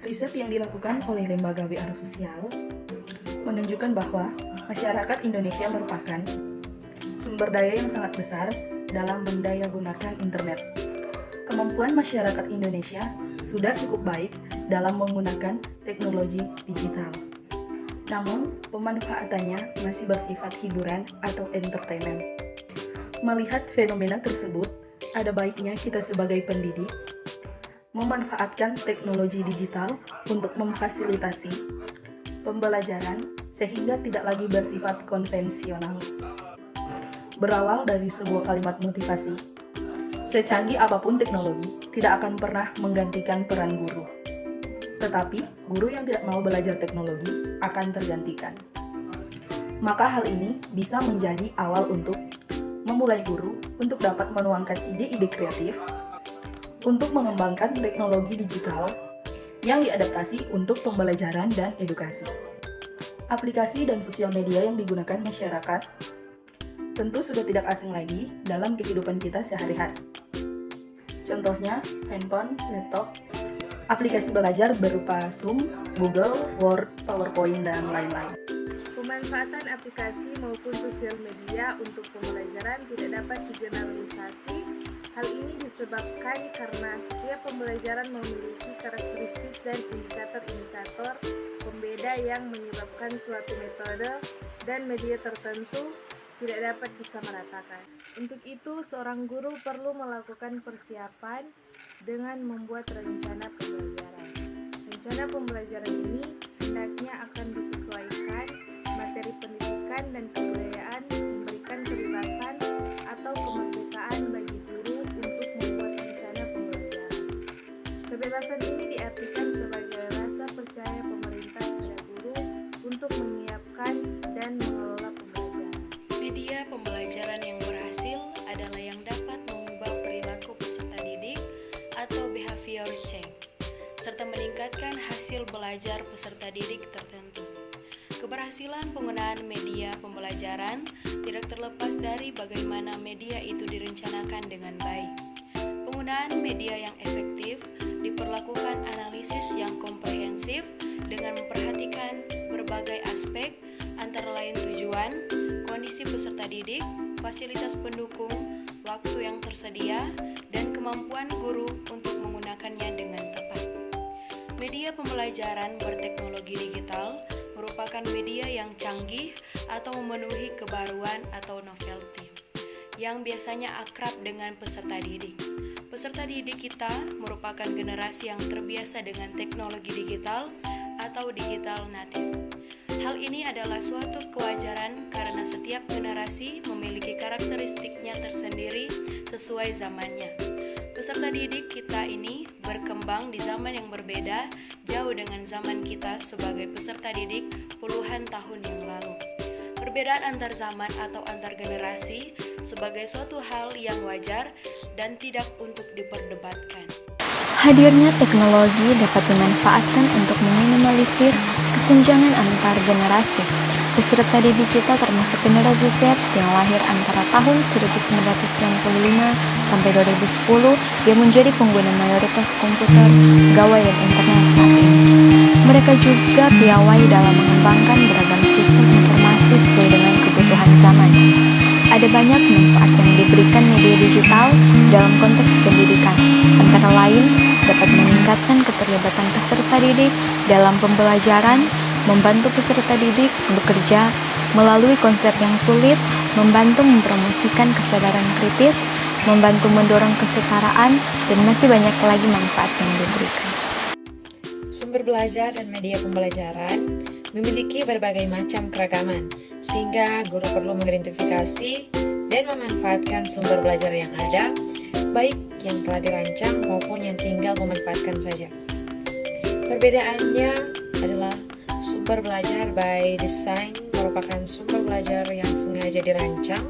Riset yang dilakukan oleh Lembaga WR Sosial menunjukkan bahwa masyarakat Indonesia merupakan sumber daya yang sangat besar dalam mendayagunakan internet. Kemampuan masyarakat Indonesia sudah cukup baik dalam menggunakan teknologi digital. Namun, pemanfaatannya masih bersifat hiburan atau entertainment. Melihat fenomena tersebut, ada baiknya kita sebagai pendidik memanfaatkan teknologi digital untuk memfasilitasi pembelajaran sehingga tidak lagi bersifat konvensional. Berawal dari sebuah kalimat motivasi, secanggih apapun teknologi tidak akan pernah menggantikan peran guru. Tetapi, guru yang tidak mau belajar teknologi akan tergantikan. Maka hal ini bisa menjadi awal untuk memulai guru untuk dapat menuangkan ide-ide kreatif untuk mengembangkan teknologi digital yang diadaptasi untuk pembelajaran dan edukasi. Aplikasi dan sosial media yang digunakan masyarakat tentu sudah tidak asing lagi dalam kehidupan kita sehari-hari. Contohnya, handphone, laptop, aplikasi belajar berupa Zoom, Google, Word, PowerPoint, dan lain-lain. Pemanfaatan aplikasi maupun sosial media untuk pembelajaran tidak dapat digeneralisasi. Hal ini disebabkan karena setiap pembelajaran memiliki karakteristik dan indikator-indikator pembeda yang menyebabkan suatu metode dan media tertentu tidak dapat disamaratakan. Untuk itu, seorang guru perlu melakukan persiapan dengan membuat rencana pembelajaran. Rencana pembelajaran ini hendaknya akan disesuaikan materi pendidikan dan kebudayaan, memberikan kebebasan atau kemerdekaan bagi guru untuk membuat rencana pembelajaran. Kebebasan ini diartikan sebagai rasa percaya pemerintah kepada guru untuk menyiapkan dan mengelola pembelajaran. Media pembelajaran yang berhasil adalah yang dapat mengubah perilaku peserta didik atau behavior change, serta meningkatkan hasil belajar peserta didik tertentu. Keberhasilan penggunaan media pembelajaran tidak terlepas dari bagaimana media itu direncanakan dengan baik. Penggunaan media yang efektif diperlakukan analisis yang komprehensif dengan memperhatikan berbagai aspek antara lain tujuan, kondisi peserta didik, fasilitas pendukung, waktu yang tersedia, dan kemampuan guru untuk menggunakannya dengan tepat. Media pembelajaran berteknologi digital merupakan media yang canggih atau memenuhi kebaruan atau novelty, yang biasanya akrab dengan peserta didik. Peserta didik kita merupakan generasi yang terbiasa dengan teknologi digital atau digital native. Hal ini adalah suatu kewajaran karena setiap generasi memiliki karakteristiknya tersendiri sesuai zamannya. Peserta didik kita ini berkembang di zaman yang berbeda jauh dengan zaman kita sebagai peserta didik puluhan tahun yang lalu. Perbedaan antar zaman atau antar generasi sebagai suatu hal yang wajar dan tidak untuk diperdebatkan. Hadirnya teknologi dapat dimanfaatkan untuk meminimalisir kesenjangan antar generasi. Peserta didik kita termasuk generasi Z yang lahir antara tahun 1995 sampai 2010 yang menjadi pengguna mayoritas komputer, gawai, dan internet saat ini. Mereka juga piawai dalam mengembangkan beragam sistem informasi sesuai dengan kebutuhan zaman. Ada banyak manfaat yang diberikan media digital dalam konteks pendidikan, antara lain dapat meningkatkan keterlibatan peserta didik dalam pembelajaran, membantu peserta didik bekerja melalui konsep yang sulit, membantu mempromosikan kesadaran kritis, membantu mendorong kesetaraan, dan masih banyak lagi manfaat yang diberikan. Sumber belajar dan media pembelajaran memiliki berbagai macam keragaman, sehingga guru perlu mengidentifikasi dan memanfaatkan sumber belajar yang ada, baik yang telah dirancang maupun yang tinggal memanfaatkan saja. Perbedaannya adalah sumber belajar by design merupakan sumber belajar yang sengaja dirancang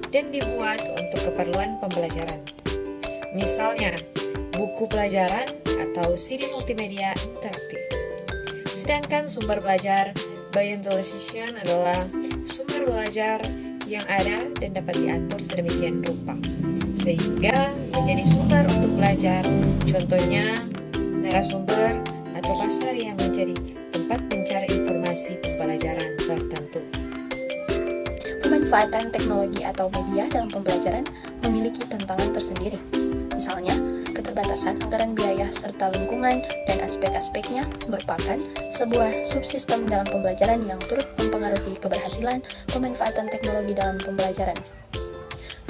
dan dibuat untuk keperluan pembelajaran. Misalnya, buku pelajaran atau CD multimedia interaktif. Sedangkan sumber belajar by intelligence adalah sumber belajar yang ada dan dapat diatur sedemikian rupa, sehingga menjadi sumber untuk belajar. Contohnya, narasumber atau pasar yang menjadi tempat mencari informasi pembelajaran tertentu. Pemanfaatan teknologi atau media dalam pembelajaran memiliki tantangan tersendiri. Misalnya, keterbatasan anggaran biaya serta lingkungan dan aspek-aspeknya merupakan sebuah subsistem dalam pembelajaran yang turut mempengaruhi keberhasilan pemanfaatan teknologi dalam pembelajaran.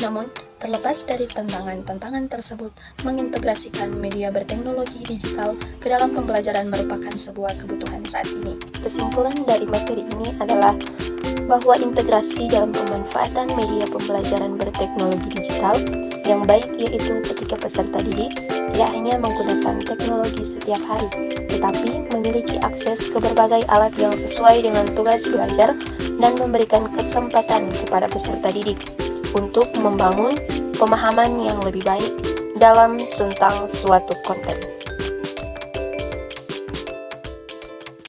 Namun, terlepas dari tantangan-tantangan tersebut, mengintegrasikan media berteknologi digital ke dalam pembelajaran merupakan sebuah kebutuhan saat ini. Kesimpulan dari materi ini adalah bahwa integrasi dalam pemanfaatan media pembelajaran berteknologi digital yang baik yaitu ketika peserta didik tidak hanya menggunakan teknologi setiap hari, tetapi memiliki akses ke berbagai alat yang sesuai dengan tugas belajar dan memberikan kesempatan kepada peserta didik untuk membangun pemahaman yang lebih baik dalam tentang suatu konten.